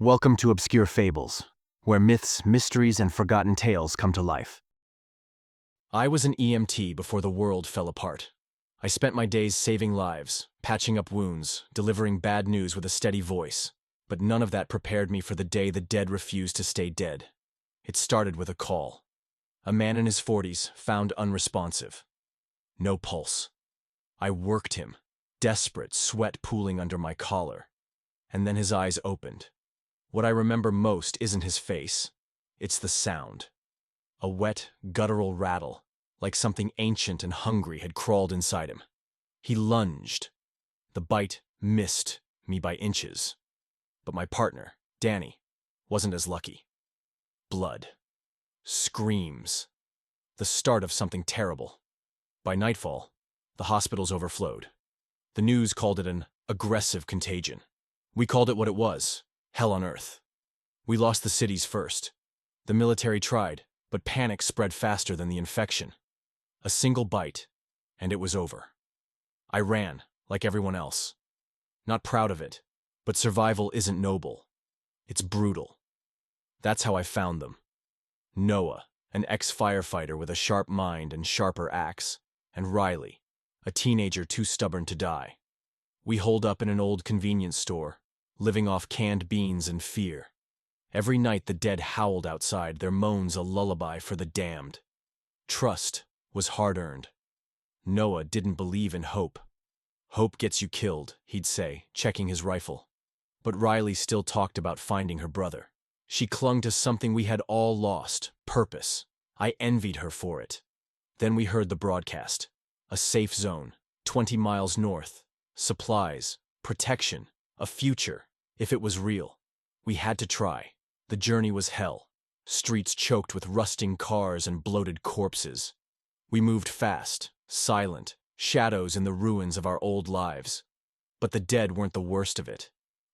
Welcome to Obscure Fables, where myths, mysteries, and forgotten tales come to life. I was an EMT before the world fell apart. I spent my days saving lives, patching up wounds, delivering bad news with a steady voice. But none of that prepared me for the day the dead refused to stay dead. It started with a call. A man in his 40s, found unresponsive. No pulse. I worked him, desperate, sweat pooling under my collar. And then his eyes opened. What I remember most isn't his face. It's the sound. A wet, guttural rattle, like something ancient and hungry had crawled inside him. He lunged. The bite missed me by inches. But my partner, Danny, wasn't as lucky. Blood. Screams. The start of something terrible. By nightfall, the hospitals overflowed. The news called it an aggressive contagion. We called it what it was. Hell on earth. We lost the cities first. The military tried, but panic spread faster than the infection. A single bite, and it was over. I ran, like everyone else. Not proud of it, but survival isn't noble. It's brutal. That's how I found them. Noah, an ex-firefighter with a sharp mind and sharper axe, and Riley, a teenager too stubborn to die. We holed up in an old convenience store, living off canned beans and fear. Every night the dead howled outside, their moans a lullaby for the damned. Trust was hard-earned. Noah didn't believe in hope. Hope gets you killed, he'd say, checking his rifle. But Riley still talked about finding her brother. She clung to something we had all lost, purpose. I envied her for it. Then we heard the broadcast. A safe zone, 20 miles north. Supplies, protection, a future. If it was real, we had to try. The journey was hell. Streets choked with rusting cars and bloated corpses. We moved fast, silent, shadows in the ruins of our old lives. But the dead weren't the worst of it.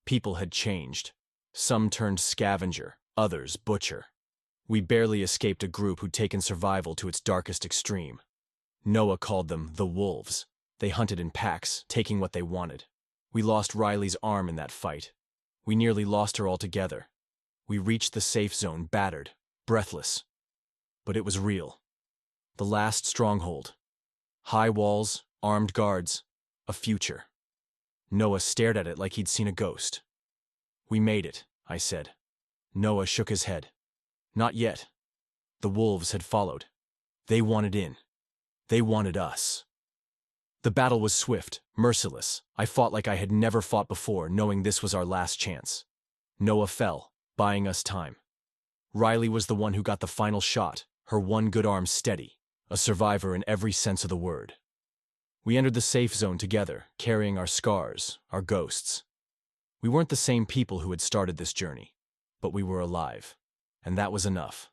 People had changed. Some turned scavenger, others butcher. We barely escaped a group who'd taken survival to its darkest extreme. Noah called them the wolves. They hunted in packs, taking what they wanted. We lost Riley's arm in that fight. We nearly lost her altogether. We reached the safe zone, battered, breathless. But it was real. The last stronghold. High walls, armed guards, a future. Noah stared at it like he'd seen a ghost. "We made it," I said. Noah shook his head. "Not yet." The wolves had followed. They wanted in. They wanted us. The battle was swift, merciless. I fought like I had never fought before, knowing this was our last chance. Noah fell, buying us time. Riley was the one who got the final shot, her one good arm steady, a survivor in every sense of the word. We entered the safe zone together, carrying our scars, our ghosts. We weren't the same people who had started this journey, but we were alive, and that was enough.